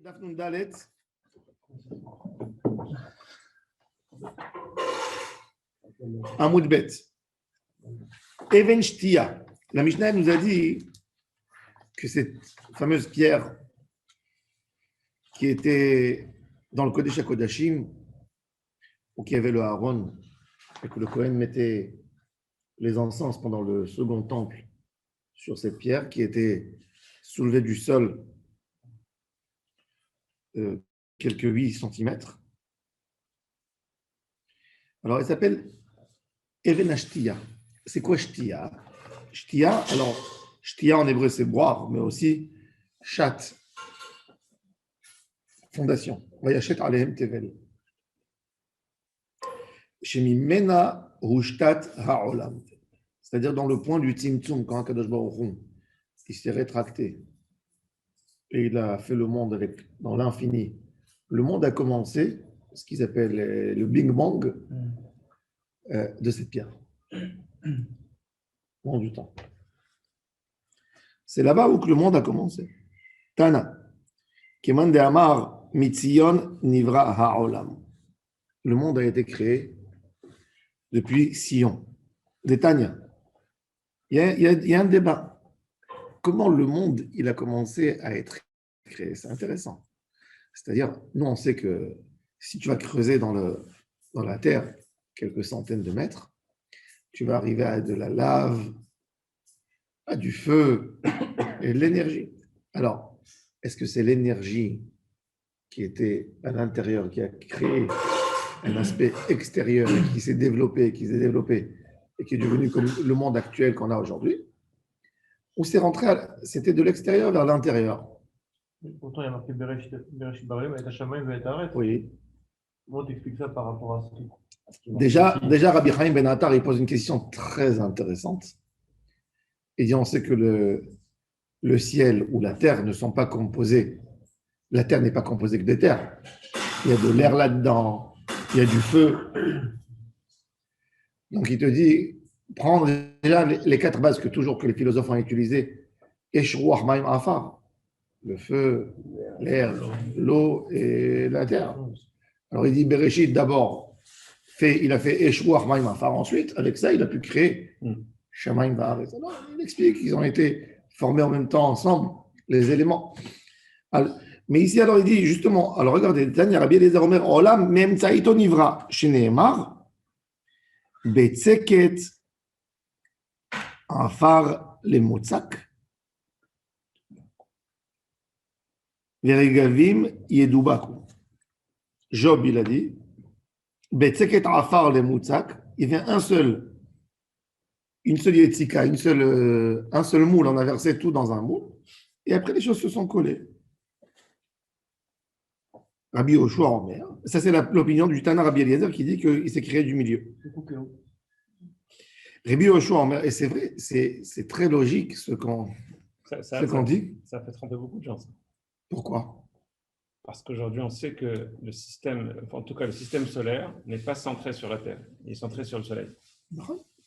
Daf Nun Dalet. Amoud Bet. Even Shtia. La Mishnah nous a dit que cette fameuse pierre qui était dans le Kodesh HaKodashim, où il y avait le Aaron, et que le Kohen mettait les encens pendant le second temple sur cette pierre qui était soulevée du sol quelques 8 centimètres. Alors, elle s'appelle Even Ashtia. C'est quoi Shtia? Shtia, alors, Shtia en hébreu, c'est boire, mais aussi Shat, fondation. Vayashet alehem tevel. Shemimena hushtat ha'olam. C'est-à-dire dans le point du Tzimtzum, quand Kadosh Baruch Hu, il s'est rétracté et il a fait le monde dans l'infini. Le monde a commencé, ce qu'ils appellent le Big Bang de cette pierre. Au long du temps. C'est là-bas où le monde a commencé. Tana. Keman de Amar Mitzion Nivra Ha'olam. Le monde a été créé depuis Sion. Des Tanya. Il y a un débat. Comment le monde il a commencé à être créé? C'est intéressant. C'est-à-dire, nous, on sait que si tu vas creuser dans la terre quelques centaines de mètres, tu vas arriver à de la lave, à du feu et de l'énergie. Alors, est-ce que c'est l'énergie qui était à l'intérieur, qui a créé un aspect extérieur et qui s'est développé, et qui est devenu comme le monde actuel qu'on a aujourd'hui? Ou c'était de l'extérieur vers l'intérieur? Pourtant, il y a marqué Bereshit Barim, et Hashamayim, et Aretz. Oui. Comment t'expliques ça par rapport à ce qui Déjà, Rabbi Chaim Ben Attar, il pose une question très intéressante. Il dit, on sait que le ciel ou la terre ne sont pas composés. La terre n'est pas composée que de terre. Il y a de l'air là-dedans, il y a du feu. Donc, il te dit, prendre déjà les 4 bases que les philosophes ont utilisées, Eshruach Maim Afar, le feu, l'air, l'eau et la terre. Alors, il dit, Bereshit, d'abord, il a fait Eshruach Maim Afar. Ensuite, avec ça, il a pu créer Shamayim Va'aretz. Alors, il explique qu'ils ont été formés en même temps ensemble, les éléments. Alors, mais ici, alors, il dit justement, alors regardez, Tanya Rabbi Eliezer Omer, Olam Memtsaito Nivra, Sheneemar, Betzeket, Afar Lemotzak, Veregavim Yedubaku. Job, il a dit, Betzeket Afar Lemotzak, il vient une seule yetzika, un seul moule, on a versé tout dans un moule, et après les choses se sont collées. Rabbi Yoshua Omer, ça c'est l'opinion du Tana Rabbi Eliezer qui dit qu'il s'est créé du milieu. Rabbi Yoshua Omer, et c'est vrai, c'est très logique ce qu'on dit. Ça fait tromper beaucoup de gens. Ça. Pourquoi? Parce qu'aujourd'hui, on sait que le système solaire n'est pas centré sur la Terre, il est centré sur le Soleil.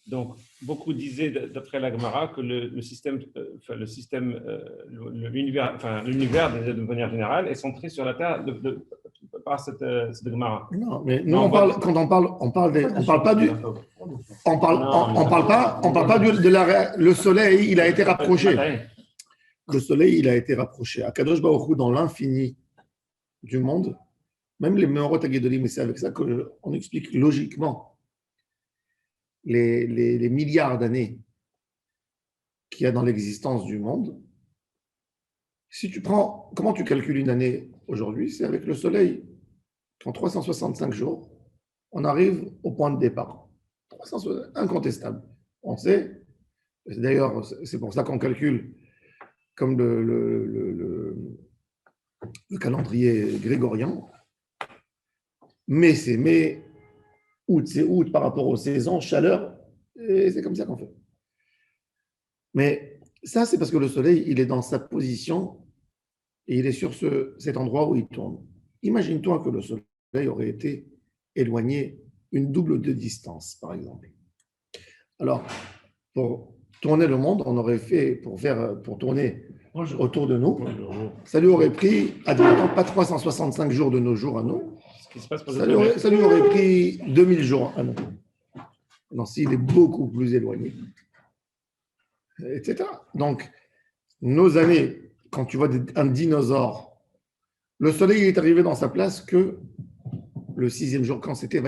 Donc, beaucoup disaient, d'après la Gemara, que l'univers de manière générale est centré sur la Terre par cette Gemara. Non, mais nous, on parle pas le Soleil, il a été rapproché. Le Soleil, il a été rapproché. Akadosh Baruch Hu, dans l'infini du monde, même les Meorot HaGedolim, mais c'est avec ça qu'on explique logiquement les milliards d'années qu'il y a dans l'existence du monde. Si tu prends, comment tu calcules une année aujourd'hui? C'est avec le Soleil. En 365 jours, on arrive au point de départ. Incontestable. On sait, d'ailleurs, c'est pour ça qu'on calcule comme le calendrier grégorien. Mai, c'est mai. Août, c'est août par rapport aux saisons, chaleur, et c'est comme ça qu'on fait. Mais ça, c'est parce que le Soleil, il est dans sa position et il est sur cet endroit où il tourne. Imagine-toi que le Soleil aurait été éloigné une double de distance, par exemple. Alors, pour tourner le monde, on aurait fait, pour tourner autour de nous. Ça lui aurait pris, admettons, pas 365 jours de nos jours à nous. Ça lui aurait pris 2000 jours à nous. Non, s'il est beaucoup plus éloigné, etc. Donc, nos années, quand tu vois un dinosaure, le soleil est arrivé dans sa place que le 6e jour, quand c'était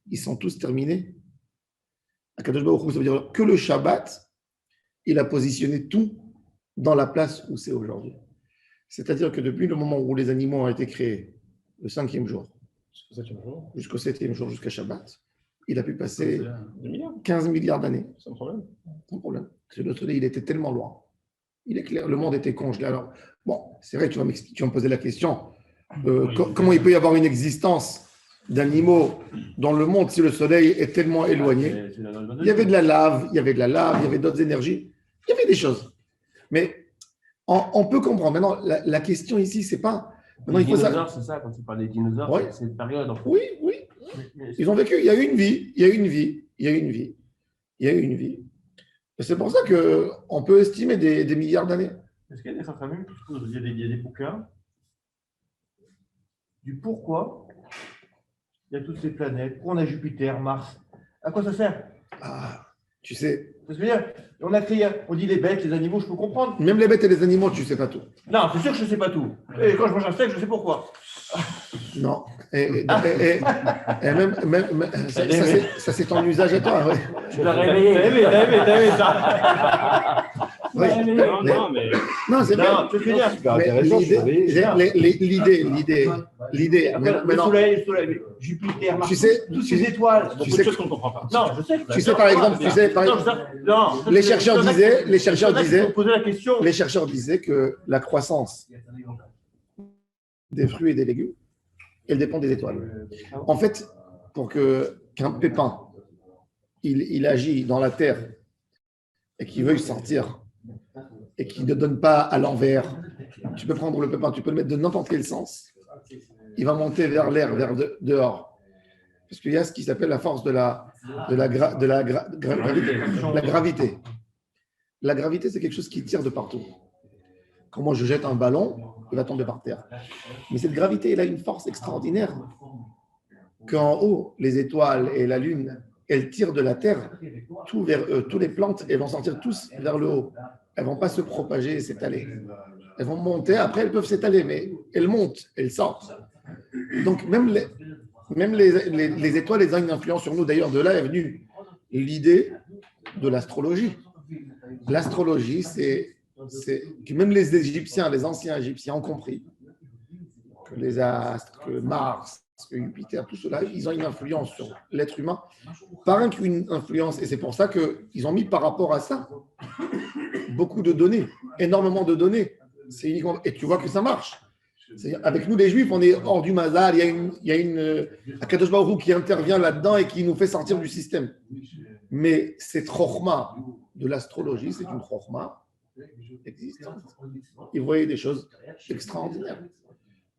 ils sont tous terminés. Akadosh Baruch Hu, ça veut dire que le Shabbat, il a positionné tout dans la place où c'est aujourd'hui. C'est-à-dire que depuis le moment où les animaux ont été créés, le 5e jour, jusqu'au 7e jour, jusqu'à Shabbat, il a pu passer 15 milliards d'années. Sans problème. Sans problème. Parce que le soleil, il était tellement loin. Il est clair, le monde était congelé. Alors, bon, c'est vrai que tu vas me poser la question, comment il peut y avoir une existence d'animaux dans le monde si le soleil est tellement éloigné? Il y avait de la lave, il y avait d'autres énergies, il y avait des choses. Mais on peut comprendre. Maintenant, la question ici, c'est pas... Les dinosaures, c'est ça, quand tu parles des dinosaures, oui. C'est une période. En fait. Oui. Ils ont vécu, il y a eu une vie. Et c'est pour ça qu'on peut estimer des milliards d'années. Est-ce qu'il y a des familles, il y a des bouquins du pourquoi il y a toutes ces planètes, pourquoi on a Jupiter, Mars, à quoi ça sert? Tu sais. Je veux dire, on dit les bêtes, les animaux, je peux comprendre. Même les bêtes et les animaux, tu ne sais pas tout. Non, c'est sûr que je ne sais pas tout. Et quand je mange un steak, je sais pourquoi. Non. Et même ça c'est ton usage à toi. Ouais. Tu l'as réveillé. T'as aimé ça. Oui. Non, c'est bien. Tu veux dire. L'idée. Le soleil, Jupiter, Mars, toutes ces étoiles. Beaucoup de choses qu'on ne comprend pas. Non, je sais. Tu sais, par exemple, les chercheurs disaient que la croissance des fruits et des légumes, elle dépend des étoiles. En fait, pour qu'un pépin, il agit dans la terre et qu'il veuille sortir et qu'il ne donne pas à l'envers, tu peux prendre le pépin, tu peux le mettre de n'importe quel sens, il va monter vers l'air, vers dehors. Parce qu'il y a ce qui s'appelle la force de la gravité. La gravité, c'est quelque chose qui tire de partout. Quand moi je jette un ballon, il va tomber par terre. Mais cette gravité, elle a une force extraordinaire. Qu'en haut, les étoiles et la lune, elles tirent de la terre tout vers eux. Toutes les plantes, elles vont sortir tous vers le haut. Elles ne vont pas se propager et s'étaler. Elles vont monter, après elles peuvent s'étaler, mais elles montent, elles sortent. Donc même les étoiles, elles ont une influence sur nous. D'ailleurs, de là est venue l'idée de l'astrologie. L'astrologie, c'est que même les Égyptiens, les anciens Égyptiens ont compris que les astres, que Mars, que Jupiter, tout cela, ils ont une influence sur l'être humain, pas une influence, et c'est pour ça qu'ils ont mis par rapport à ça beaucoup de données, énormément de données. Et tu vois que ça marche. Avec nous, les Juifs, on est hors du mazal, il y a une Akadosh Baruch Hu qui intervient là-dedans et qui nous fait sortir du système. Mais cette chokhma de l'astrologie, c'est une chokhma existante. Il voyait des choses extraordinaires.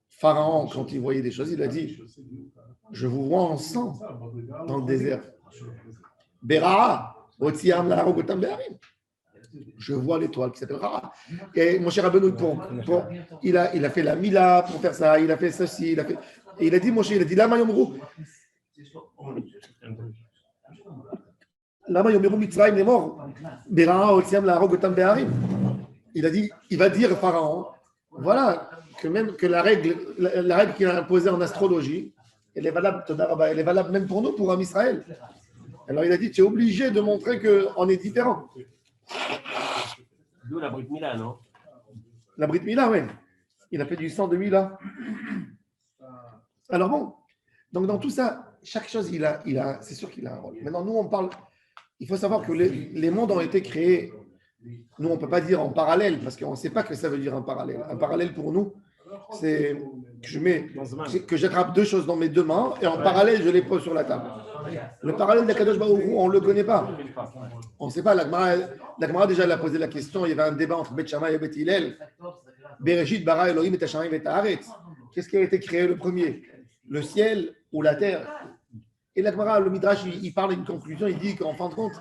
Pharaon, quand il voyait des choses, il a dit « Je vous vois en sang dans le désert. Bera, Otsiam la Rogotam Be'arim. » Je vois l'étoile qui s'appelle Ra. Et mon cher Rabbeinu, il a fait la Mila pour faire ça, il a fait ceci, et il a dit, Moshe, il a dit, Lama Yomru Mitzrayim les morts. Bera, Otsiam la Rogotam Be'arim. Il a dit, il va dire Pharaon, voilà, que la règle qu'il a imposée en astrologie, elle est valable même pour nous, pour un Israël. Alors il a dit, tu es obligé de montrer qu'on est différent. D'où la Brit Mila, non? La Brit Mila, oui. Il a fait du sang de Mila. Alors bon, donc dans tout ça, chaque chose, c'est sûr qu'il a un rôle. Maintenant, nous, on parle, il faut savoir que les mondes ont été créés, nous, on ne peut pas dire en parallèle, parce qu'on ne sait pas que ça veut dire un parallèle. Un parallèle pour nous, c'est que j'attrape deux choses dans mes deux mains et en parallèle, je les pose sur la table. Le parallèle d'Akadosh Baruch Hu, on ne le connaît pas. On ne sait pas. La Gemara déjà elle a posé la question. Il y avait un débat entre Beth Shammai et Beth Hillel. Bereshit bara Elohim et Hashamayim et Haaretz. Qu'est-ce qui a été créé le premier? Le ciel ou la terre? Et la Gemara, le Midrash, il parle d'une conclusion. Il dit qu'en fin de compte,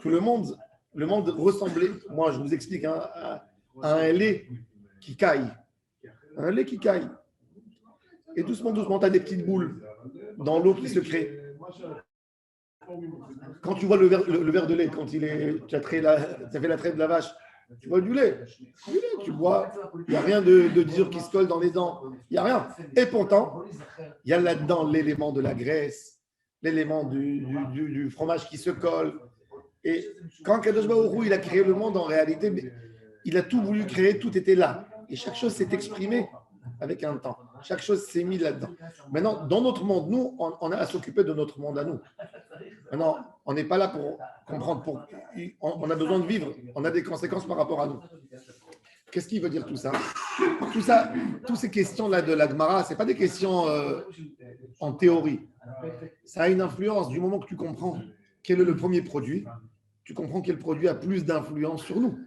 que le monde le monde ressemblait, moi je vous explique, à un lait qui caille. Un lait qui caille. Et doucement, doucement, tu as des petites boules dans l'eau qui se créent. Quand tu vois le verre de lait, quand tu as fait la traite de la vache, tu vois du lait. Tu bois, il n'y a rien de dur qui se colle dans les dents. Il n'y a rien. Et pourtant, il y a là-dedans l'élément de la graisse, l'élément du fromage qui se colle. Et quand Kadosh Baruch Hu, il a créé le monde, en réalité, il a tout voulu créer, tout était là. Et chaque chose s'est exprimée avec un temps. Chaque chose s'est mise là-dedans. Maintenant, dans notre monde, nous, on a à s'occuper de notre monde à nous. Maintenant, on n'est pas là pour comprendre. On a besoin de vivre. On a des conséquences par rapport à nous. Qu'est-ce qu'il veut dire tout ça? Tout ça, toutes ces questions-là de la Gemara, ce n'est pas des questions en théorie. Ça a une influence du moment que tu comprends quel est le premier produit. Tu comprends quel produit a plus d'influence sur nous.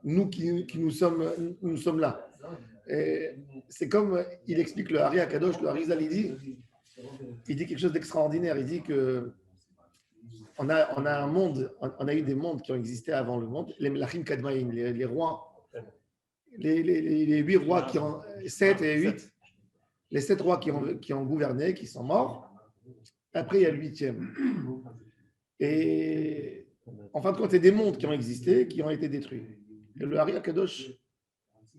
Nous qui nous sommes là. Et c'est comme il explique le Hari Akadosh, le Harizal, il dit quelque chose d'extraordinaire. Il dit que on a un monde, on a eu des mondes qui ont existé avant le monde, les Melachim Kadmaïn, les rois, les 8 rois qui ont 7 et 8, les 7 rois qui ont gouverné, qui sont morts. Après, il y a le 8e. Et en fin de compte, c'est des mondes qui ont existé, qui ont été détruits. Et le Hari Akadosh,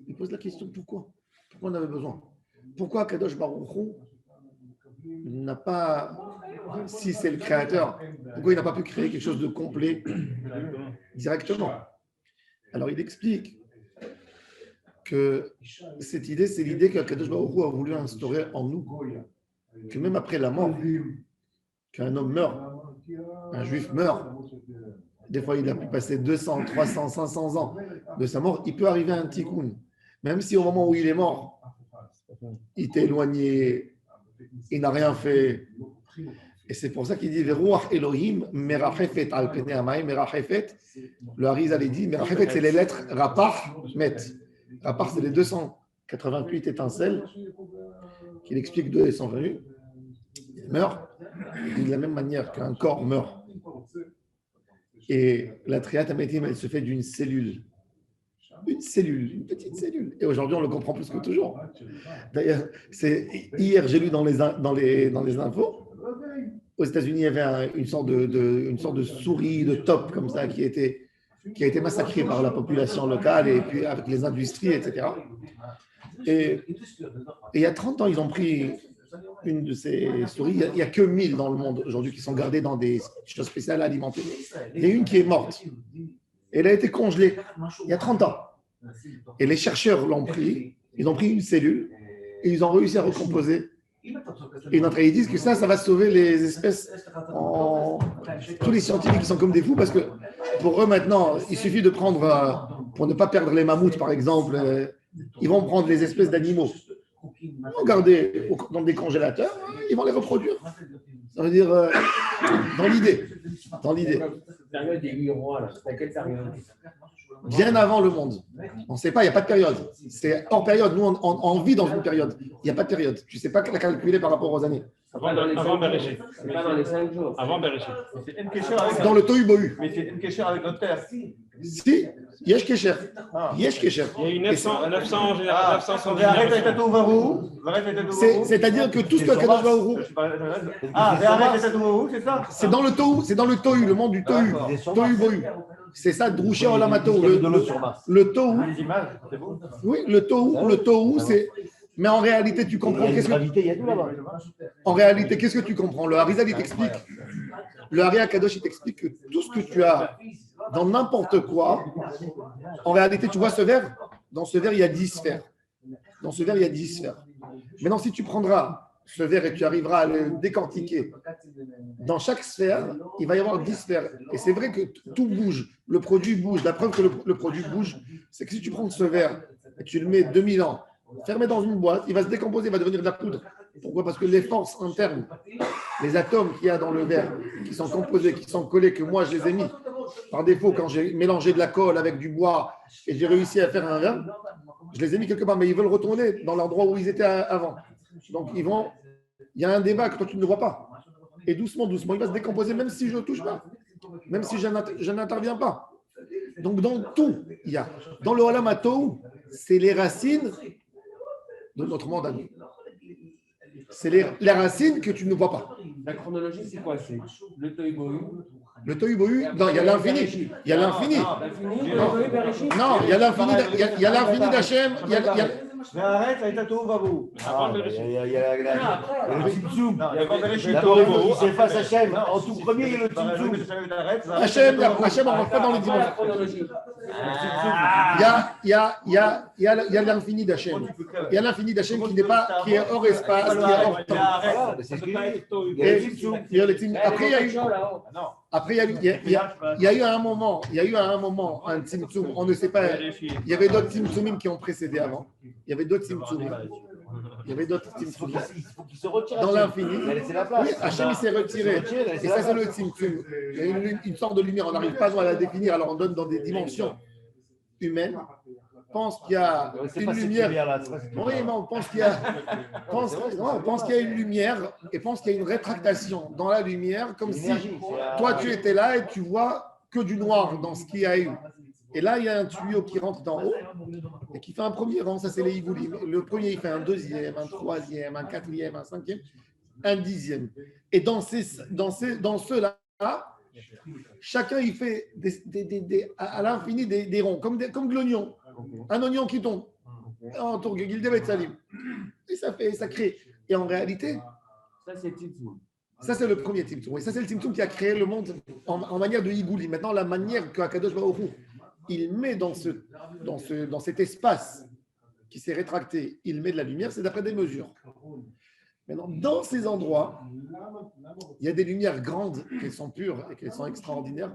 il pose la question pourquoi? Pourquoi on avait besoin? Pourquoi Kadosh Baruch Hu n'a pas, si c'est le créateur, pourquoi il n'a pas pu créer quelque chose de complet directement? Alors il explique que cette idée, c'est l'idée que Kadosh Baruch Hu a voulu instaurer en nous, que même après la mort, qu'un homme meurt, un juif meurt, des fois il a pu passer 200, 300, 500 ans de sa mort, il peut arriver à un tikkun. Même si au moment où il est mort, il était éloigné, il n'a rien fait. Et c'est pour ça qu'il dit Veruach Elohim merachefet al penei hamayim merachefet. Le Harizal dit merachefet, c'est les lettres Rapar Met. Rapar, c'est les 288 étincelles qu'il explique d'où elles sont venues. Ils meurent de la même manière qu'un corps meurt. Et la Triat Ametim, elle se fait d'une cellule. Une cellule, une petite cellule. Et aujourd'hui, on le comprend plus que toujours. D'ailleurs, hier, j'ai lu dans les infos, aux États-Unis, il y avait une sorte de souris, de top comme ça, qui a été massacrée par la population locale et puis avec les industries, etc. Et il y a 30 ans, ils ont pris une de ces souris. Il n'y a que 1000 dans le monde aujourd'hui qui sont gardées dans des choses spéciales alimentées. Il y a une qui est morte. Elle a été congelée il y a 30 ans. Et les chercheurs l'ont pris, ils ont pris une cellule et ils ont réussi à recomposer. Et ils disent que ça va sauver les espèces. Tous les scientifiques qui sont comme des fous parce que pour eux maintenant, il suffit de prendre, pour ne pas perdre les mammouths par exemple, ils vont prendre les espèces d'animaux, ils vont garder dans des congélateurs, ils vont les reproduire. Ça veut dire dans l'idée. Période des 8 rois, là. C'est à quelle période? Bien avant le monde. On ne sait pas, il n'y a pas de période. C'est hors période. Nous, on vit dans une période. Il n'y a pas de période. Tu ne sais pas la calculer par rapport aux années. Avant Bereshit. C'est pas dans les 5 jours. Avant Bereshit. Dans le Tohu Bohu. Mais c'est une question avec notre père. Si, Yesh Kesher. Yesh Kesher. Il y a eu 900 en général. 900 Arrête avec ta Tohu. C'est-à-dire que tout ce que Kadosh Baruch Hu. Arrête avec ta Tohu, c'est ça? C'est dans le Tohu, le monde du Tohu. Tohu Bohu. C'est ça, Drouché Olamato. Le Tohu. Oui, le Tohu, c'est. Mais en réalité, tu comprends. En réalité, qu'est-ce que tu comprends? Le Harizal, il t'explique. Le Hari Akadosh, il t'explique que tout ce que tu as dans n'importe quoi, en réalité, tu vois ce verre? Dans ce verre, il y a 10 sphères. Maintenant, si tu prendras ce verre et tu arriveras à le décortiquer, dans chaque sphère, il va y avoir 10 sphères. Et c'est vrai que tout bouge, le produit bouge. La preuve que le produit bouge, c'est que si tu prends ce verre et tu le mets 2000 ans, fermé dans une boîte, il va se décomposer, il va devenir de la poudre. Pourquoi? Parce que les forces internes, les atomes qu'il y a dans le verre, qui sont composés, qui sont collés, que moi je les ai mis par défaut quand j'ai mélangé de la colle avec du bois et j'ai réussi à faire un verre, je les ai mis quelque part, mais ils veulent retourner dans l'endroit où ils étaient avant. Donc il y a un débat que toi tu ne vois pas. Et doucement, il va se décomposer même si je ne touche pas, même si je n'interviens pas. Donc, dans tout, il y a. Dans le Olam Hatou, c'est les racines de notre monde à nous. C'est les racines que tu ne vois pas. La chronologie, c'est quoi? C'est le Tohu Bohu. Le Tohu Bohu, non, il y a l'infini. Il y a l'infini. Non, il y a l'infini. Il y a l'infini d'Hachem. Mais arrête, là, t'as tout, va vous. Il y a le Tzimtzum. D'abord, il s'efface Hachem. En tout premier, il y a le Tzimtzum. Hachem, on ne rentre pas dans les dimensions. Il y a l'infini d'Hachem. Il y a l'infini d'Hachem qui est hors espace, qui est hors temps. Après, il y a eu à un moment un Tzimtzum. On ne sait pas. Il y avait d'autres Tzimtzumim qui ont précédé avant. Il y avait d'autres Tzimtzumim. Il faut qu'il se retire. Dans l'infini. Oui, Hachem il s'est retiré. Et ça, c'est le Tzimtzum. Il y a une sorte de lumière. On n'arrive pas à la définir, alors on donne dans des dimensions humaines. Pense qu'il y a une lumière. Oui, mais on pense qu'il y a, une lumière et pense qu'il y a une rétractation dans la lumière, comme si toi tu étais là et tu vois que du noir dans ce qu'il y a eu. Et là, il y a un tuyau qui rentre d'en haut et qui fait un premier rang, ça c'est les Higoulim. Le premier, il fait un deuxième, un troisième, un quatrième, un cinquième, un dixième. Et dans ceux-là, chacun il fait à l'infini des ronds, comme de l'oignon. Un oignon qui tombe en tour Gildevet Salim. Et ça crée. Et en réalité, ça c'est Tzimtzum. Ça c'est le premier Tzimtzum. Et ça c'est le Tzimtzum qui a créé le monde en manière de Higouli. Maintenant, la manière qu'Akadosh Baruch Hu, il met dans cet espace qui s'est rétracté, il met de la lumière, c'est d'après des mesures. Maintenant, dans ces endroits, il y a des lumières grandes qui sont pures et qui sont extraordinaires.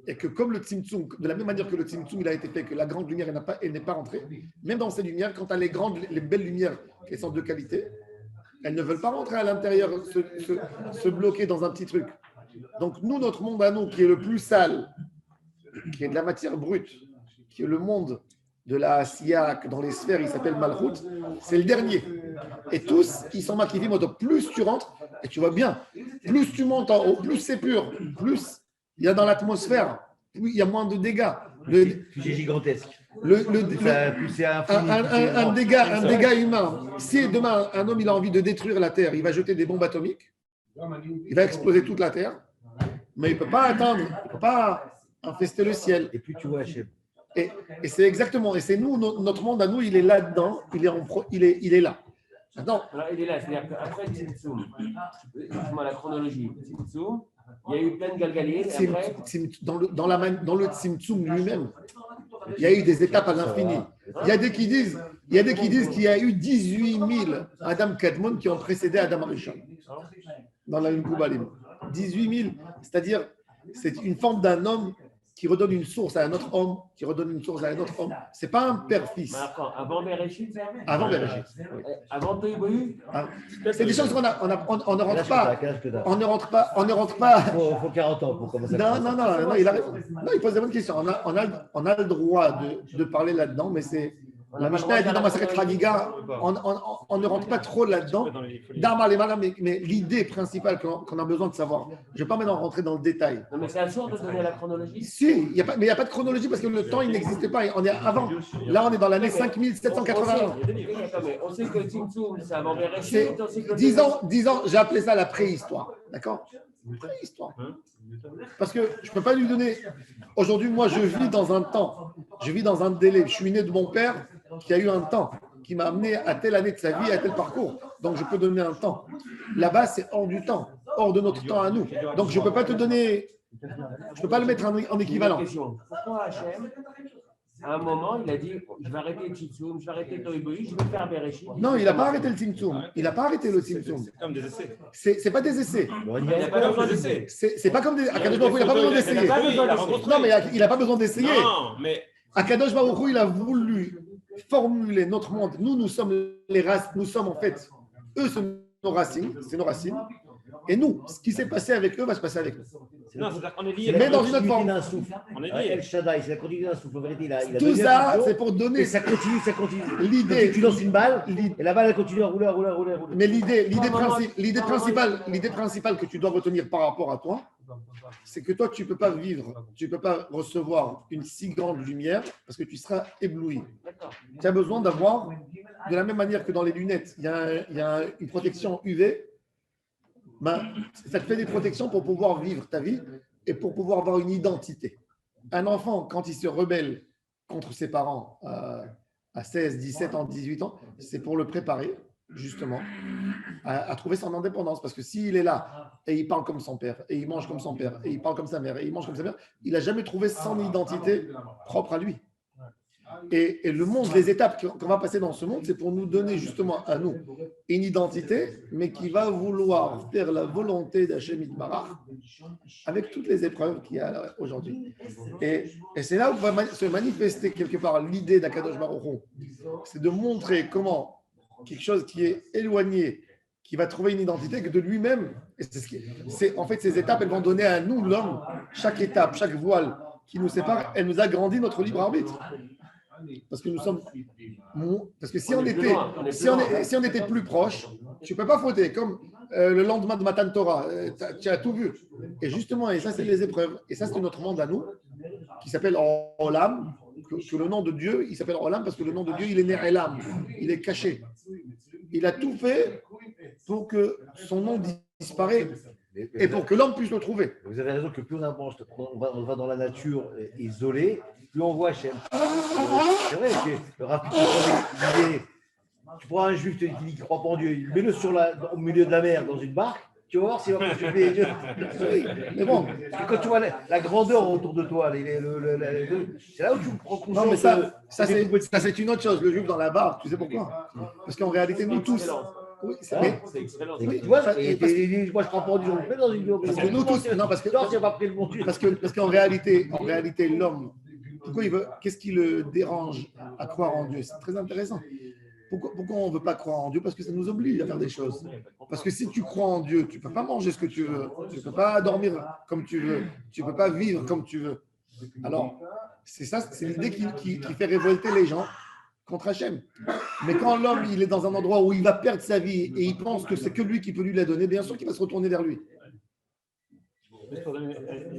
Et que comme le Tzimtzum, de la même manière que le Tzimtzum il a été fait, que la grande lumière elle n'est pas rentrée, même dans ces lumières, quand tu as les belles lumières qui sont de qualité, elles ne veulent pas rentrer à l'intérieur, se bloquer dans un petit truc. Donc nous, notre monde à nous, qui est le plus sale, qui est de la matière brute, qui est le monde de la Asiya, dans les sphères, il s'appelle Malchut, c'est le dernier. Et tous, ils sont maquillés, donc plus tu rentres, et tu vois bien, plus tu montes en haut, plus c'est pur, plus il y a dans l'atmosphère, plus il y a moins de dégâts. C'est gigantesque. Un dégât humain. Si demain un homme il a envie de détruire la Terre, il va jeter des bombes atomiques, il va exploser toute la Terre, mais il ne peut pas atteindre, il ne peut pas infester le ciel. Et puis tu vois Hachem. Et c'est exactement, et c'est nous, notre monde à nous, il est là-dedans, il est là. Maintenant, alors, il est là, c'est-à-dire qu'après Tzimtzum, excuse-moi la chronologie, Tzimtzum, il y a eu plein de galgaliers. Dans le Tzimtzum lui-même, il y a eu des étapes à l'infini. Il y a des qui disent qu'il y a eu 18 000 Adam Kadmon qui ont précédé Adam Arishon dans la Koubalim. 18 000, c'est-à-dire c'est une forme d'un homme qui redonne une source à un autre homme, qui redonne une source à un autre homme. C'est pas un père-fils. Avant Bereshit. Avant Bereshit. Oui. Avant Tohu Bohu. C'est des choses qu'on on ne rentre pas. On ne rentre pas. Il faut 40 ans pour commencer. Non, il pose des bonnes questions. On a le droit de parler là-dedans, mais c'est. La Mishnah dit dans ma Masechet Chagiga, on ne rentre pas trop là-dedans. Mais l'idée principale qu'on a besoin de savoir, je ne vais pas maintenant rentrer dans le détail. Non, mais c'est absurde de donner la chronologie. Si, mais il n'y a pas de chronologie parce que le temps, il n'existait pas. On est avant. Là, on est dans l'année 5781. On sait que Tzimtzum, c'est avant Bereshit. 10 ans, j'ai appelé ça la préhistoire. D'accord ? Préhistoire. Parce que je ne peux pas lui donner. Aujourd'hui, moi, je vis dans un temps. Je vis dans un délai. Je suis né de mon père qui a eu un temps, qui m'a amené à telle année de sa vie, à tel parcours. Donc, je peux donner un temps. Là-bas, c'est hors du temps, hors de notre temps à nous. Donc, je ne peux pas te donner. Je ne peux pas le mettre en équivalent. Pourquoi Hachem, à un moment, il a dit je vais arrêter le Tzimtzum, je vais arrêter Tohu Bohu, je vais faire Bereshit. Non, il n'a pas arrêté le Tzimtzum. Il n'a pas arrêté le Tzimtzum. C'est comme des essais. C'est pas des essais. Il n'y a pas besoin d'essais. C'est pas comme des. Akadosh Baruch Hu, il n'a pas besoin d'essayer. Non, mais il n'a pas besoin d'essayer. Non, mais. Akadosh Baruch Hu, il a voulu formuler notre monde. Nous sommes les races. Nous sommes en fait. Eux, c'est nos racines. Et nous, ce qui s'est passé avec eux va se passer avec nous. Non, c'est-à-dire qu'on est lié. Mais dans une autre forme. On est El lié. Shaddai, c'est la continuité d'un souffle. En vérité, il a Tout donné ça, un c'est pour donner et ça continue. l'idée. Tu lances une balle, et la balle, elle continue à rouler. Mais l'idée principale que tu dois retenir par rapport à toi, c'est que toi, tu ne peux pas vivre, tu ne peux pas recevoir une si grande lumière parce que tu seras ébloui. Tu as besoin d'avoir, de la même manière que dans les lunettes, il y a une protection UV, ça te fait des protections pour pouvoir vivre ta vie et pour pouvoir avoir une identité. Un enfant, quand il se rebelle contre ses parents à 16, 17 ans, 18 ans, c'est pour le préparer justement à trouver son indépendance. Parce que s'il est là et il parle comme son père, et il mange comme son père, et il parle comme sa mère, et il mange comme sa mère, il n'a jamais trouvé son identité propre à lui. Et le monde, les étapes qu'on va passer dans ce monde, c'est pour nous donner justement à nous une identité, mais qui va vouloir faire la volonté d'Hachem Yitbarach avec toutes les épreuves qu'il y a aujourd'hui. Et c'est là où va se manifester quelque part l'idée d'Akadosh Baruch Hu. C'est de montrer comment quelque chose qui est éloigné, qui va trouver une identité que de lui-même, et en fait, ces étapes, elles vont donner à nous, l'homme, chaque étape, chaque voile qui nous sépare, elle nous agrandit notre libre arbitre. Parce que si on était plus proche, tu ne peux pas fauter. Comme le lendemain de Matan Torah, tu as tout vu. Et justement, et ça, c'est les épreuves. Et ça, c'est notre monde à nous, qui s'appelle Olam. Que le nom de Dieu, il s'appelle Olam parce que le nom de Dieu, il est né Elam. Il est caché. Il a tout fait pour que son nom disparaisse et pour que l'homme puisse le trouver. Vous avez raison que plus on avance, on va dans la nature isolée, plus on voit Hachem. C'est vrai que le rapide, tu prends un juif qui ne croit pas en Dieu, mets-le au milieu de la mer dans une barque, tu vas voir s'il va consulter les dieux. Mais bon, quand tu vois la grandeur autour de toi, c'est là où tu prends conscience. Non, mais ça c'est une autre chose. Le juif dans la barque, tu sais pourquoi? Parce qu'en réalité, nous tous. Oui, c'est excellent. Oui, tu vois, moi je prends pas du jour, je fais dans une vidéo. Parce que nous tous, non, parce qu'en réalité, l'homme, qu'est-ce qui le dérange à croire en Dieu? C'est très intéressant. Pourquoi on ne veut pas croire en Dieu? Parce que ça nous oblige à faire des choses. Parce que si tu crois en Dieu, tu ne peux pas manger ce que tu veux, tu ne peux pas dormir comme tu veux, tu ne peux pas vivre comme tu veux. Alors, c'est ça, c'est l'idée qui fait révolter les gens contre Hachem. Mais quand l'homme il est dans un endroit où il va perdre sa vie et il pense que c'est que lui qui peut lui la donner, bien sûr qu'il va se retourner vers lui. Juste pour donner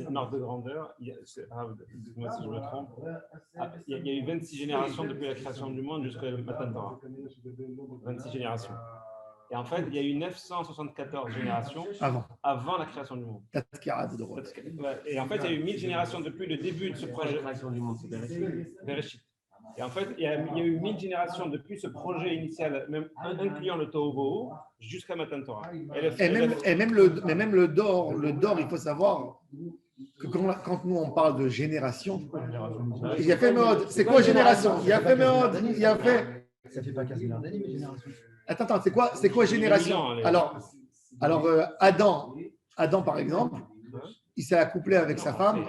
une ordre de grandeur, dites-moi si je me trompe, il y a eu 26 générations depuis la création du monde jusqu'à Matan Torah. 26 générations. Et en fait, il y a eu 974 générations avant la création du monde. Et en fait, il y a eu 1000 générations depuis le début de ce projet. La création du monde, c'est Bereshit. Et en fait, il y a eu 1000 générations depuis ce projet initial, même incluant le Tohu Bohu, jusqu'à Matan Torah. Même le Dor, il faut savoir que quand nous on parle de génération, il y a fait mode. C'est quoi génération? Il y a fait mode. Ça fait pas 15 milliards d'années, mais génération. Attends, c'est quoi génération? Alors Adam, par exemple, il s'est accouplé avec sa femme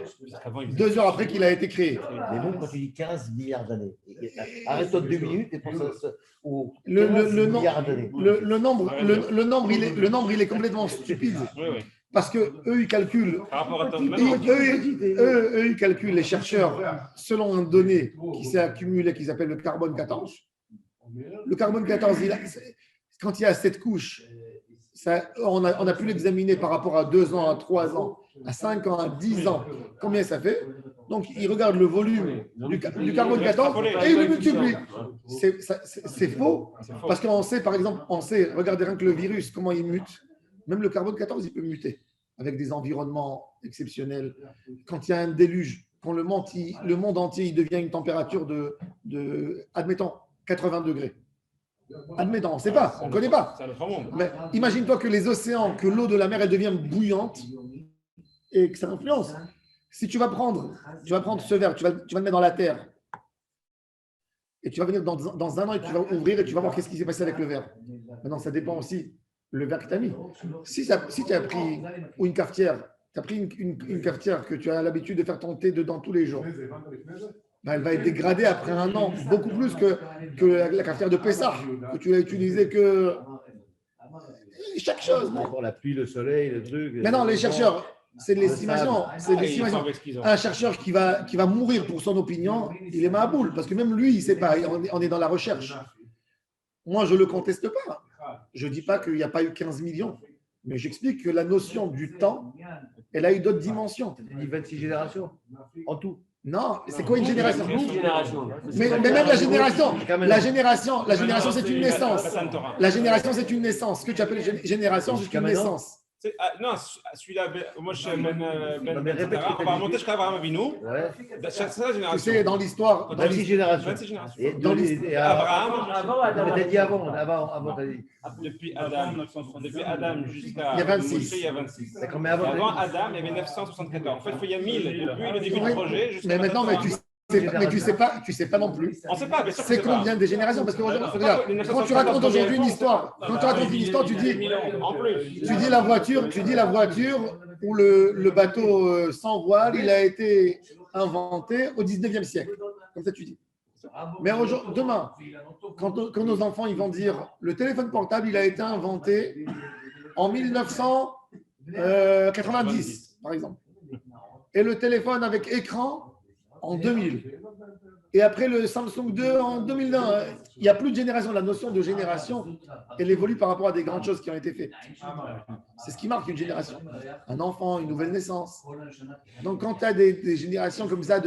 2 heures après qu'il a été créé. Mais bon, quand tu dis 15 milliards d'années, arrête-toi de 2 minutes et pense au le nombre, il est complètement stupide. Parce que eux, ils calculent. Eux, ils calculent, les chercheurs, selon un donné qui s'est accumulé, qui s'appelle le carbone 14. Le carbone 14, quand il y a 7 couches, on a pu l'examiner par rapport à 2 ans, à 3 ans, à 5 ans, à 10 ans. Combien ça fait? Donc, ils regardent le volume du carbone 14 et ils le multiplient. C'est faux. Parce qu'on sait, par exemple, regardez rien que le virus, comment il mute. Même le carbone 14, il peut muter avec des environnements exceptionnels. Quand il y a un déluge, quand le monde entier il devient une température de admettons, 80 degrés. Admettons, on ne sait pas, on ne connaît pas. Mais imagine-toi que les océans, que l'eau de la mer, elle devient bouillante et que ça influence. Si tu vas prendre ce verre, tu vas le mettre dans la terre et tu vas venir dans un an et tu vas ouvrir et tu vas voir qu'est-ce qui s'est passé avec le verre. Maintenant, ça dépend aussi le verre que tu as mis. Si tu as pris une cafetière, tu as pris une cafetière que tu as l'habitude de faire ton thé dedans tous les jours, elle va être dégradée après un an, beaucoup plus que la cafetière de Pessah, que tu l'as utilisée que. chaque chose. Pour la pluie, le soleil, le truc. Mais non, les chercheurs, c'est de l'estimation. C'est de Ah, ils font l'estimation. avec ce qu'ils ont. Un chercheur qui va mourir pour son opinion, il est maboule, parce que même lui, il ne sait pas. On est dans la recherche. Moi, je ne le conteste pas. Je ne dis pas qu'il n'y a pas eu 15 millions. Mais j'explique que la notion du temps, elle a eu d'autres dimensions. Tu dis 26 générations en tout. Non, c'est quoi une génération? Une génération. Mais même la génération, c'est une naissance. Matan Torah. La génération, c'est une naissance. Ce que tu appelles génération, c'est une naissance. Non, celui-là, moi je suis mais répète ce que on va remonter jusqu'à Abraham Avinu. Ouais. C'est la Tu génération. sais, dans l'histoire, 26 générations. 26 générations. Et Dans Abraham, Avant Adam. Non, mais t'as dit avant, t'as dit. depuis Adam jusqu'à Il y a 26. Moshe, il y a 26. D'accord, mais Et avant. avant Adam, il y avait 974. En fait, il y a 1000 depuis le début du projet jusqu'à mais maintenant, Matan Torah. tu sais pas non plus. On ne sait pas, mais C'est combien de générations? Parce que regarde, quand tu racontes aujourd'hui une histoire, tu dis la voiture où le bateau sans voile, il a été inventé au 19e siècle. Comme ça, tu dis. Mais demain, quand nos enfants ils vont dire le téléphone portable, il a été inventé en 1990, par exemple. Et le téléphone avec écran en 2000. Et après le Samsung 2 en 2001. Il n'y a plus de génération. La notion de génération, elle évolue par rapport à des grandes choses qui ont été faites. C'est ce qui marque une génération. Un enfant, une nouvelle naissance. Donc quand tu as des générations comme ça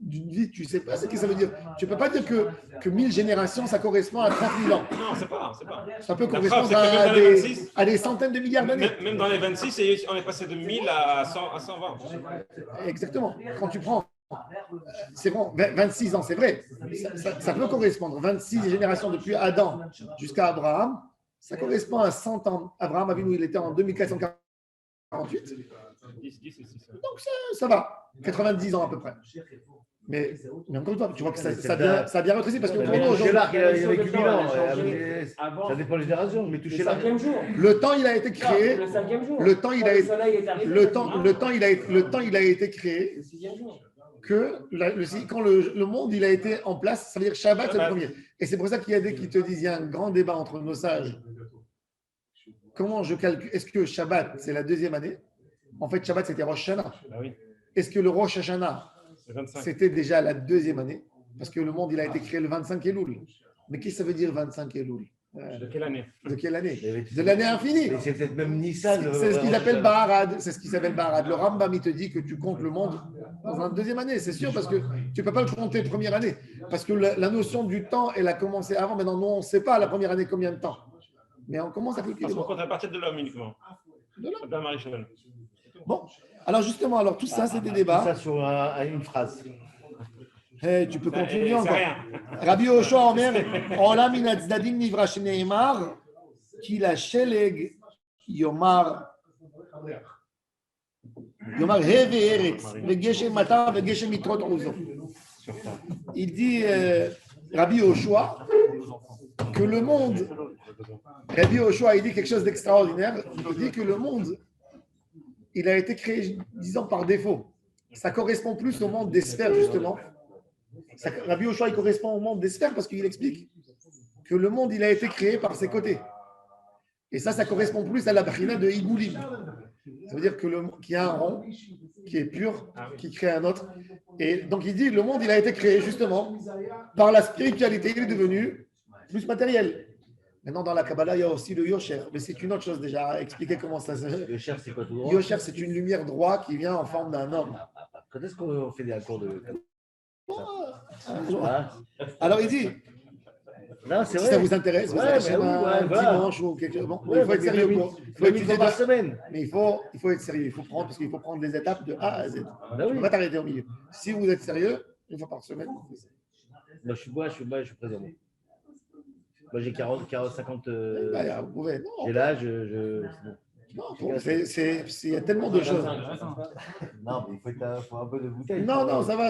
d'une vie, tu ne sais pas ce que ça veut dire. Tu ne peux pas dire que 1000 générations, ça correspond à 30 000 ans. Non, c'est pas. Ça peut La correspondre preuve, c'est que même dans les 26, à des centaines de milliards d'années. Même dans les 26, on est passé de 1000 à 120. Exactement. Quand tu prends, c'est bon, 26 ans, c'est vrai. Ça peut correspondre. 26 générations depuis Adam jusqu'à Abraham, ça correspond à 100 ans. Abraham Avinu, il était en 2448. 10 et 6. Donc ça va. 90 ans à peu près. Mais encore une fois, tu vois que ça a bien rétréci parce que pour nous, Touché aujourd'hui, l'arc, il avait 1000 ans. Avant. Ça dépend des générations, mais touché Le l'arc. 5e jour. le temps, il a été créé. Le 5e jour. Le temps, il a Le été. soleil est arrivé. Le temps, il a été créé Le 6e jour. que quand le monde il a été en place, ça veut dire Shabbat, c'est le premier. Et c'est pour ça qu'il y a des qui te disent, il y a un grand débat entre nos sages. Comment je calcule? Est-ce que Shabbat, c'est la deuxième année? En fait, Shabbat, c'était Rosh Hashanah. Ah oui, Est-ce que le Rosh Hashanah, c'est 25. c'était déjà la deuxième année? Parce que le monde, il a été créé le 25 Elul. Mais qu'est-ce que ça veut dire 25 Elul? De quelle année? De quelle année? De l'année infinie. Mais c'est peut-être même Nissan. C'est ce qu'ils appellent Baharad. C'est ce qui s'appelle Baharad. Le Rambam, il te dit que tu comptes le monde dans la deuxième année. C'est sûr, parce que tu ne peux pas le compter première année. Parce que la notion du temps, elle a commencé avant. Maintenant, nous, on ne sait pas la première année combien de temps. Mais on commence à calculer. Parce qu'on compte à partir de l'homme uniquement. De l'homme. Adam Arishon. Bon, alors justement, tout ça, c'est des Ça débats. sur une phrase. Hey, tu peux continuer C'est encore. rien. Rabbi Yoshua Omer, Olam min hatzdadim nivra shneimar, ki la sheleg yomar he ve'eretz, ve'geshem matar ve'geshem mitrot uzo. Il dit, Rabbi Yoshua, que le monde, Rabbi Yoshua, il dit quelque chose d'extraordinaire. Il dit que le monde, il a été créé, disons, par défaut. Ça correspond plus au monde des sphères, justement. Rabbi Yoshua, il correspond au monde des sphères parce qu'il explique que le monde, il a été créé par ses côtés. Et ça correspond plus à la brina de Igoulim. Ça veut dire qu'il y a un rond qui est pur, qui crée un autre. Et donc, il dit le monde, il a été créé justement par la spiritualité. Il est devenu plus matériel. Maintenant, dans la Kabbalah, il y a aussi le Yosher. Mais c'est une autre chose déjà. À expliquer comment ça se fait. Le cher, c'est quoi tout droit? Yosher, c'est une lumière droite qui vient en forme d'un homme. Quand est-ce qu'on fait des accords de. Alors, il dit, Non, c'est si vrai. ça vous intéresse, vous Ouais, allez chez bah oui, un ouais, voilà. dimanche ou quelque chose. Bon, Ouais, il faut être sérieux. Il faut une étudier fois par semaine. mais il faut être sérieux. Parce qu'il faut prendre les étapes de A à Z. Bah Tu ne oui. peux pas t'arrêter au milieu. Si vous êtes sérieux, une fois par semaine. Moi, je suis présent. Moi, j'ai 50. Vous pouvez. J'ai l'âge, Il y a tellement de choses. Non, mais il faut un peu de bouteille. Non, ça va.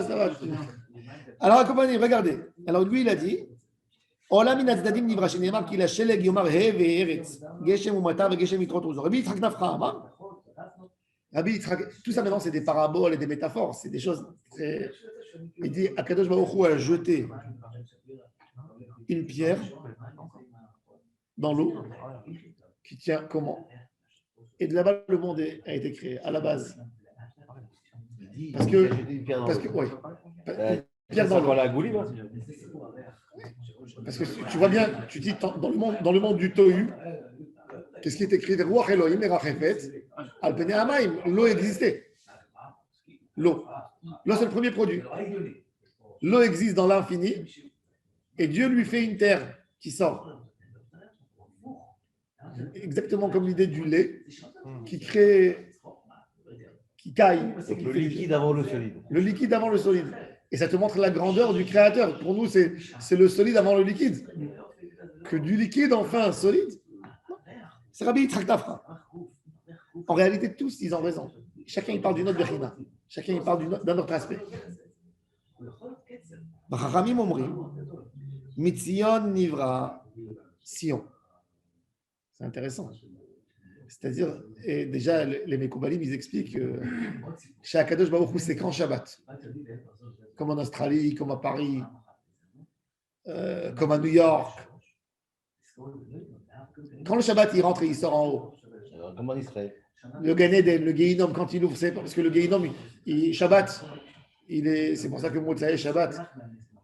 Alors, accompagnez, regardez. Alors, lui, il a dit Olam min hatzdadim nivra sheneimar ki la sheleg yomar he ve'eretz, geshem umatar ve'geshem mitrot uzo. Rabbi Yitzhak Nafra Amar. Rabbi Yitzhak, tout ça maintenant, c'est des paraboles et des métaphores. C'est des choses très. Il dit Akadosh Baruch Hu a jeté une pierre dans l'eau, qui tient comment? Et de là-bas, le monde a été créé, à la base. Parce que, ouais, pierre dans l'eau. Parce que tu vois bien, tu dis dans le monde du Tohu, qu'est-ce qui est écrit? Ruach Elohim et Rachefet, Al Pnei Hamayim. L'eau existait. L'eau. L'eau, c'est le premier produit. L'eau existe dans l'infini et Dieu lui fait une terre qui sort. Exactement comme l'idée du lait qui crée, qui caille. Donc le liquide avant le solide. Le liquide avant le solide. Et ça te montre la grandeur du créateur. Pour nous, c'est le solide avant le liquide. Que du liquide en fait un solide. C'est Rabbi Yitzhak Tafra. En réalité, tous, ils ont raison. Chacun, il parle d'une autre Bechina. Chacun, il parle d'un autre aspect. Chachamim Omrim, Mitzion Nivra Sion. C'est intéressant. C'est-à-dire, et déjà, les Mekoubalim, ils expliquent que chez Akadosh Baruch Hu, c'est quand Shabbat. Comme en Australie, comme à Paris, comme à New York. Quand le Shabbat, il rentre et il sort en haut. Comme en Israël. Le Gan Eden, le Gehinom, quand il ouvre, c'est parce que le Gehinom, Shabbat, c'est pour ça que Moutzaï Shabbat,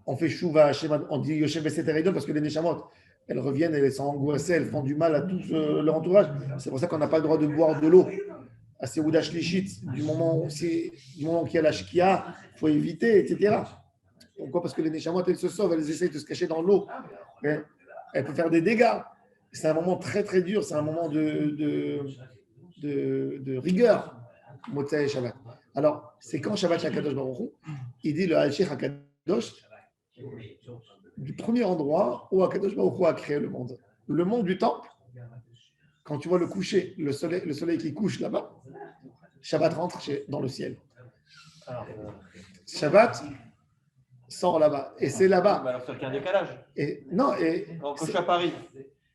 on fait Chouva, on dit Yoshem Beseter Edom parce que les Neshamot, elles reviennent, elles sont angoissées, elles font du mal à tout leur entourage. C'est pour ça qu'on n'a pas le droit de boire de l'eau à Seouda Shlichit, du moment qu'il y a la Shkia, il faut éviter, etc. Pourquoi? Parce que les Neshamot, elles se sauvent, elles essayent de se cacher dans l'eau. Elles peuvent faire des dégâts. C'est un moment très très dur, c'est un moment de rigueur, Motzei Shabbat. Alors, c'est quand Shabbat Hakadosh Baruch Hu, il dit le Hachir Hakadosh, du premier endroit où Hakadosh Baruch Hu a créé le monde. Le monde du temple, quand tu vois le coucher, le soleil qui couche là-bas, Shabbat rentre dans le ciel. Shabbat sort là-bas. Et c'est là-bas. Alors, c'est un décalage. Et, non, et. Quand je suis à Paris.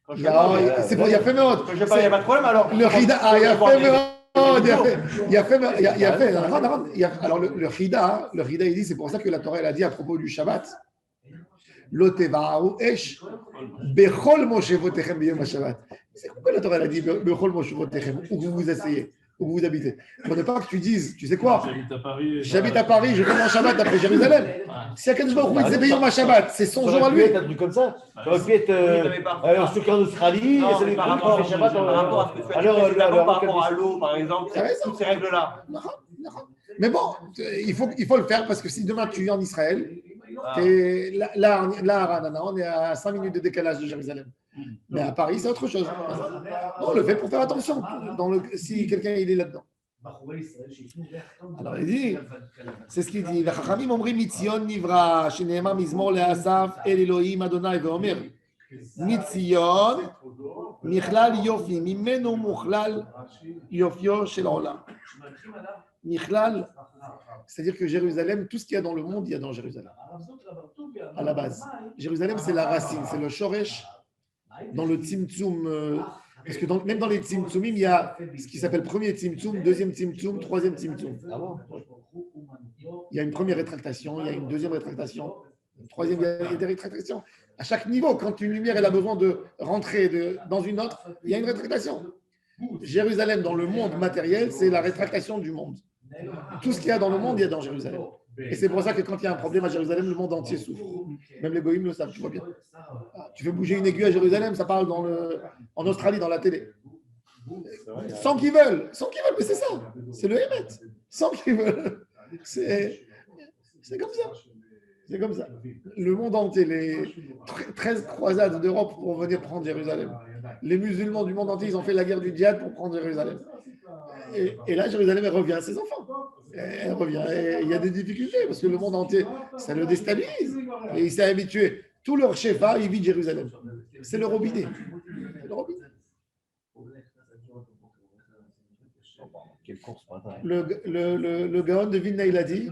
C'est bon, il y a fait Meod. Il n'y a pas de problème alors. Le Rida, il y a fait Meod. Il a fait. Alors, le Rida, il dit, c'est pour ça que la Torah, elle a dit à propos du Shabbat, Loteva'u esh, bechol moshevotechem b'yom Shabbat. C'est pourquoi la Torah, elle a dit, bechol moshevotechem, où vous vous asseyez, où vous vous habitez. Il ne faudrait pas que tu dises, tu sais quoi, j'habite à Paris, je fais mon Shabbat après Jérusalem. Si Akadosh Baruch Hu disait b'yom Shabbat, c'est son jour à lui. Ça aurait pu être un truc comme ça. Ça aurait pu être sur en Australie, et ça par rapport à ce que tu as dit par rapport à l'eau, par exemple, toutes ces règles-là. Mais bon, il faut le faire parce que si demain tu es en Israël, là, on est à 5 minutes de décalage de Jérusalem. Mais à Paris, c'est autre chose. On le fait pour faire attention si quelqu'un il est là-dedans. Alors il dit, c'est ce qu'il dit. Chachamim omrim mitzion nivra, sheneemar mizmor le'asaf el Elohim Adonai ve'omer mitzion michlal yofi mimenu muchlal yofio shel olam. Michlal, c'est-à-dire que Jérusalem, tout ce qu'il y a dans le monde, il y a dans Jérusalem. À la base, Jérusalem, c'est la racine, c'est le shoresh. Dans le Tzimtzum, parce que même dans les Tzimtzumim, il y a ce qui s'appelle premier Tzimtzum, deuxième Tzimtzum, troisième Tzimtzum. Il y a une première rétractation, il y a une deuxième rétractation, une troisième, il y a des rétractations. À chaque niveau, quand une lumière elle a besoin de rentrer dans une autre, il y a une rétractation. Jérusalem, dans le monde matériel, c'est la rétractation du monde. Tout ce qu'il y a dans le monde, il y a dans Jérusalem. Et c'est pour ça que quand il y a un problème à Jérusalem, le monde entier souffre. Même les goïms le savent, tu vois bien. Tu fais bouger une aiguille à Jérusalem, ça parle en Australie, dans la télé. Sans qu'ils veulent, mais c'est ça. C'est le Hémet. Sans qu'ils veulent. C'est comme ça. C'est comme ça. Le monde entier, les 13 croisades d'Europe pour venir prendre Jérusalem. Les musulmans du monde entier, ils ont fait la guerre du djihad pour prendre Jérusalem. Et là, Jérusalem, elle revient à ses enfants. Elle revient. Et il y a des difficultés parce que le monde entier, ça le déstabilise. Et il s'est habitué. Tout leur chefa, il vit Jérusalem. C'est le robinet. C'est le robinet. Le Gaon de Vilna, il a dit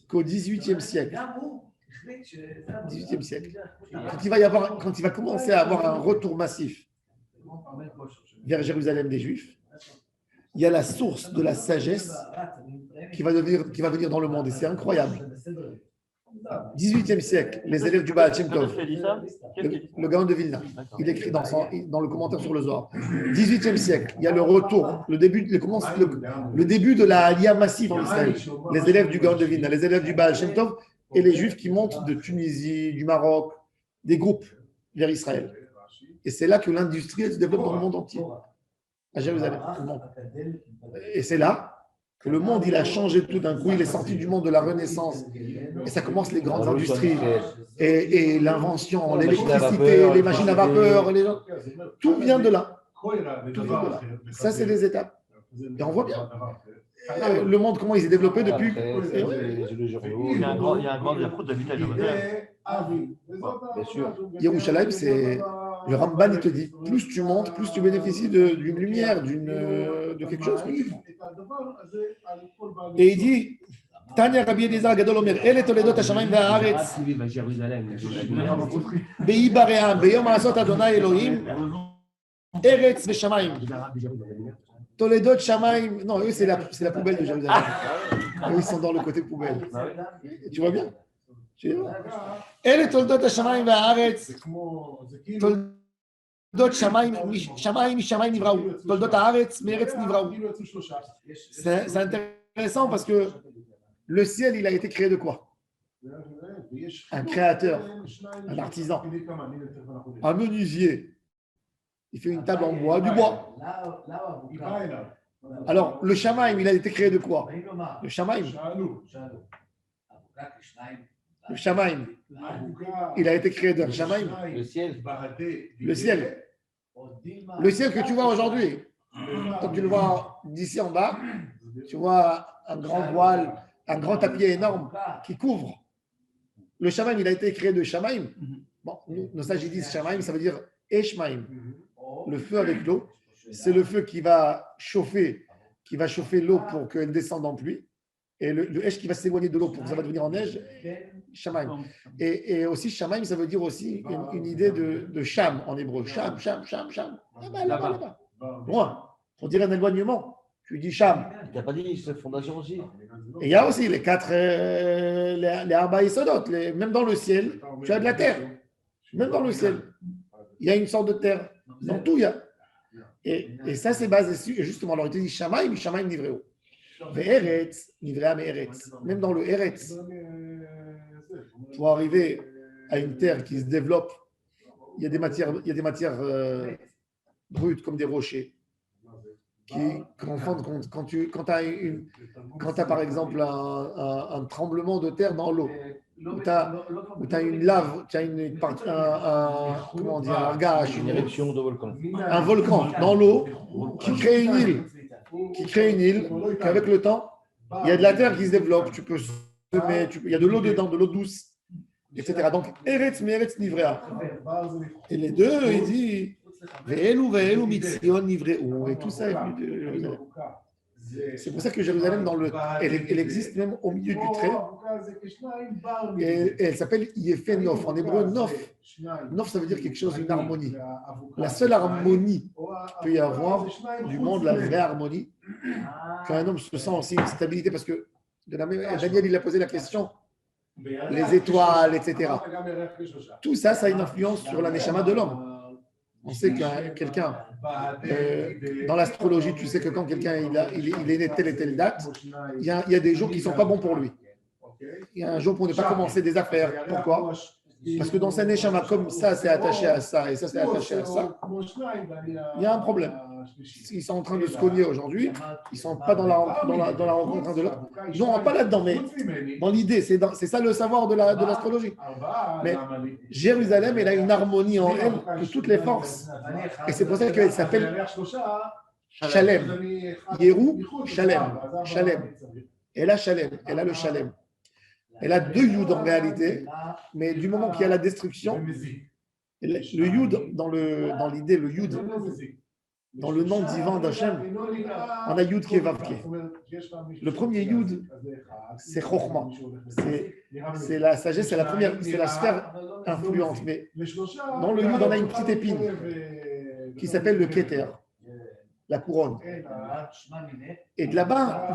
qu'au XVIIIe siècle, quand il va commencer à avoir un retour massif vers Jérusalem des Juifs, il y a la source de la sagesse qui va venir dans le monde. Et c'est incroyable. 18e siècle, les élèves du Baal Shem Tov, Qui a dit ça? le Gaon de Vilna, il écrit dans le commentaire sur le Zohar. 18e siècle, il y a le retour, le début de la Aliyah massive en Israël. Les élèves du Gaon de Vilna, les élèves du Baal Shem Tov et les Juifs qui montent de Tunisie, du Maroc, des groupes vers Israël. Et c'est là que l'industrie se développe dans le monde entier, à Jérusalem. Et c'est là que le monde il a changé tout d'un coup, il est sorti du monde de la Renaissance. Et ça commence les grandes industries et l'invention, l'électricité, les machines à vapeur, tout vient de là. Tout vient de là. Ça, c'est les étapes. Et on voit bien le monde, comment il s'est développé depuis. Il y a un grand diaprot d'habitat de Bien sûr. Yerushalayim, c'est. Le Ramban, il te dit, plus tu montes, plus tu bénéficies d'une lumière, de quelque chose que tu fais. Et il dit, Tanya Rabbi Eliezer Gadol Omer, Elle toledot hashamayim ve'haaretz, be'i bare'am, beyom ha'asot Adonai Elohim, eretz ve'shamayim. Toledot shamayim, non, eux, c'est la poubelle de Jérusalem. Eux, ils sont dans le côté poubelle. Tu vois bien? אלה תולדות השמיים והארץ, תולדות שמיים משמיים נבראו, תולדות הארץ מארץ נבראו. C'est intéressant parce que le ciel, il a été créé de quoi? Un créateur, un artisan, un menuisier. Il fait une table en bois, du bois. Alors, le shamaim, il a été créé de quoi? Le shamaim. Le Shamaim, il a été créé d'un Shamaim. Le ciel. Le ciel. Le ciel que tu vois aujourd'hui. Quand tu le vois d'ici en bas, tu vois un grand voile, un grand tapis énorme qui couvre. Le Shamaim, il a été créé de Shamaim. Bon, nos sages disent Shamaim, ça veut dire Eshmaim. Le feu avec l'eau. C'est le feu qui va chauffer l'eau pour qu'elle descende en pluie. Et le Esh qui va s'éloigner de l'eau pour que ça va devenir en neige, Shamaim. Et aussi, Shamaim, ça veut dire aussi une idée de Sham en hébreu. Sham. Là-bas. Loin. On dirait un éloignement. Tu dis Sham. Tu n'as pas dit cette fondation aussi? Et il y a aussi les quatre, les Arba Yesodot. Même dans le ciel, tu as de la terre. Même dans le ciel, il y a une sorte de terre. Dans tout, il y a. Et ça, c'est basé sur, justement, alors il te dit Shamaim Nivreo. Ve'eretz, Nivrea Me'eretz. Même dans le Eretz, pour arriver à une terre qui se développe, il y a des matières brutes comme des rochers. Quand tu as par exemple un tremblement de terre dans l'eau, où tu as une lave, tu as comment dire, un gage, Une éruption de volcan. un volcan dans l'eau qui crée une île. Qu'avec le temps, il y a de la terre qui se développe, tu peux semer, il y a de l'eau dedans, de l'eau douce, etc. Donc, Eretz, Meretz, Nivrea. Et les deux, il dit, Ve'elu, Mitzion, Nivreu. Et tout ça est venu de Jérusalem. C'est pour ça que Jérusalem, elle existe même au milieu du trait. Et elle s'appelle Yefé Nof. En hébreu, Nof. Nof, ça veut dire quelque chose, une harmonie. La seule harmonie qu'il peut y avoir du monde, la vraie harmonie, qu'un homme se sent aussi une stabilité, parce que Daniel, il a posé la question, les étoiles, etc. Tout ça, ça a une influence sur la neshama de l'homme. On sait que quelqu'un, dans l'astrologie, tu sais que quand quelqu'un il est né telle et telle date, il y a des jours qui ne sont pas bons pour lui. Il y a un jour pour ne pas commencer des affaires. Pourquoi? Parce que dans sa neshama, comme ça c'est attaché à ça et ça c'est attaché à ça, il y a un problème. Ils sont en train de se cogner aujourd'hui, ils ne sont pas dans la rencontre de l'autre. Ils ne rentrent pas là-dedans, mais dans l'idée, c'est ça le savoir de l'astrologie. Mais Jérusalem, elle a une harmonie en elle de toutes les forces. Et c'est pour ça qu'elle s'appelle Shalem. Yérou, Shalem. Elle a Shalem, elle a le Shalem. Elle a deux Yud en réalité, mais du moment qu'il y a la destruction, le Yud, dans l'idée, le Yud, dans le nom divin d'Hachem, on a Yud qui est Vavke. Le premier Yud, c'est Chokhmah. C'est la sagesse, c'est la sphère influente. Mais dans le Yud, on a une petite épine qui s'appelle le Keter. la couronne. Et de là-bas,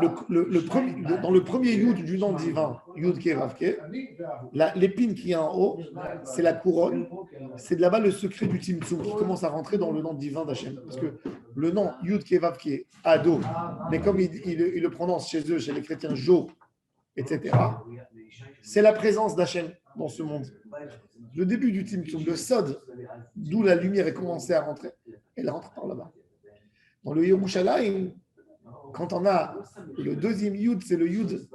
dans le premier Yud du nom divin, Yud Kevavke, l'épine qui est en haut, c'est la couronne. C'est de là-bas le secret du Tzimtzum qui commence à rentrer dans le nom divin d'Hachem. Parce que le nom Yud Kevavke, Ado, mais comme il le prononce chez eux, chez les chrétiens, Jo, etc., c'est la présence d'Hachem dans ce monde. Le début du Tzimtzum, le Sod, d'où la lumière est commencée à rentrer, elle rentre par là-bas. Dans le Yerushalayim, quand on a le deuxième Yud, c'est le Yud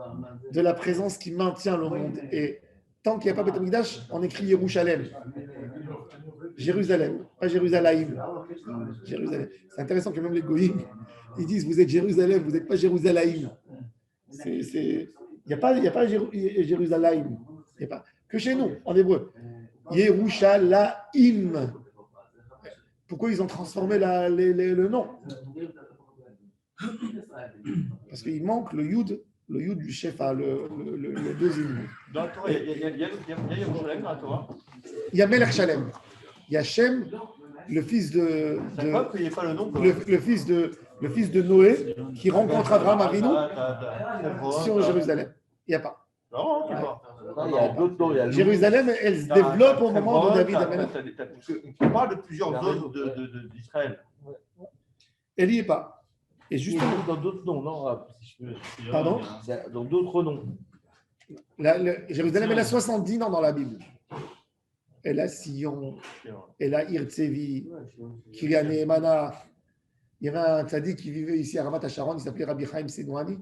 de la présence qui maintient le monde. Et tant qu'il n'y a pas Beth Amikdash, on écrit Yerushalem. Jérusalem, pas Jérusalem. Jérusalem. C'est intéressant que même les Goïms, ils disent vous êtes Jérusalem, vous n'êtes pas Jérusalem. Il n'y a pas Jérusalem. Il y a pas. Que chez nous, en hébreu. Yerushalayim. Pourquoi ils ont transformé le nom? Parce qu'il manque le Yud du chef, le deuxième. Dans la Torah, il y a Yerushalem dans la Torah. Il y a Melech Shalem. Il y a Shem, le fils de le fils de Noé, qui rencontre Abraham Avinu sur Jérusalem. Il n'y a pas. Non, il n'y a pas. Non, il y a d'autres noms. Il y a Jérusalem, elle se développe au moment de David amène. On parle de plusieurs zones d'Israël. Elle n'y est pas. Et Il y justement, a dans d'autres noms, non? Si je peux. pardon, Dans d'autres noms. Jérusalem, elle a 70 noms dans la Bible. Elle a Sion, elle a Irtsevi, Kiryat Ne'emana. Il y avait un tzaddik qui vivait ici à Ramat HaSharon, il s'appelait Rabbi Chaim Senouani.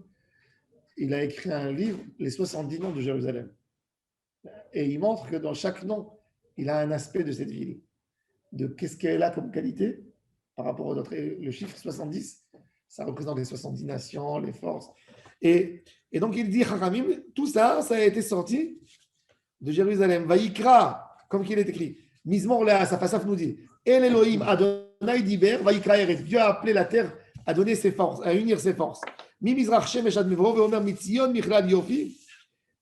Il a écrit un livre, Les 70 noms de Jérusalem. Et il montre que dans chaque nom, il a un aspect de cette ville. De qu'est-ce qu'elle a comme qualité par rapport aux autres. Et le chiffre 70, ça représente les 70 nations, les forces. Et donc il dit, Haramim, tout ça, ça a été sorti de Jérusalem. Vaïkra, comme qu'il est écrit. Mizmor Lea, Safasaf nous dit, El Elohim Adonai Diber, Vaïkra Eretz. Dieu a appelé la terre à donner ses forces, à unir ses forces. Mi Mizrach Shemesh Ad Mevro, Veomer Mitzion Michlad Yofi.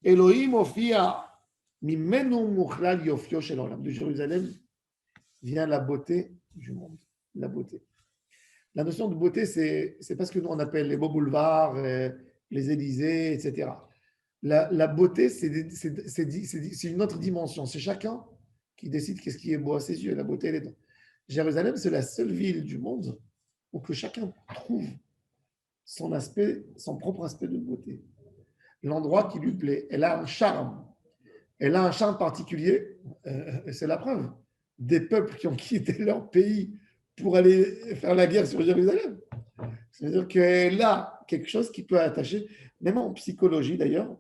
Elohim Ofia Mimenu Michlad Yofio Shel Olam. De Jérusalem vient la beauté du monde. La beauté. La notion de beauté, c'est pas ce que nous on appelle les beaux boulevards, les Élysées, etc. La beauté, c'est une autre dimension. C'est chacun qui décide qu'est-ce qui est beau à ses yeux. La beauté, elle est dans. Jérusalem, c'est la seule ville du monde où que chacun trouve son aspect, son propre aspect de beauté. L'endroit qui lui plaît. Elle a un charme. Elle a un charme particulier. C'est la preuve. Des peuples qui ont quitté leur pays pour aller faire la guerre sur Jérusalem. C'est-à-dire qu'elle a quelque chose qui peut attacher, même en psychologie d'ailleurs,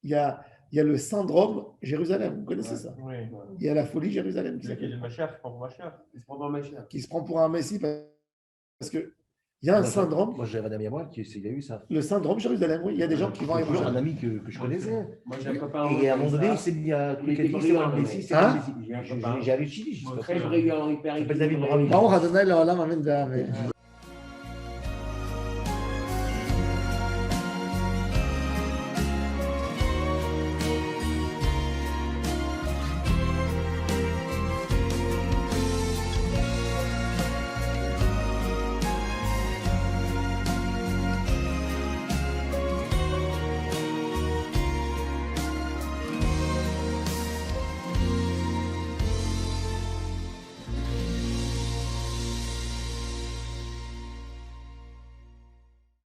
il y a le syndrome Jérusalem, vous connaissez ça? Oui. Il y a la folie Jérusalem qui s'appelle. Qui se prend pour un messie parce que il y a un syndrome. Moi, j'avais un ami à moi qui a eu ça. Le syndrome Jérusalem, oui. Il y a des gens qui vont à Un Jérusalem. ami que je connaissais. Moi, j'ai un copain. Et à un moment donné, il s'est mis à tous les Il était catholiques, c'est brillant, un messie, c'est Hein? un messie. J'ai halluciné. Très brillant, hyper Il s'appelle David Brahim. Baruch Adonai Leolam, Amen, Amen.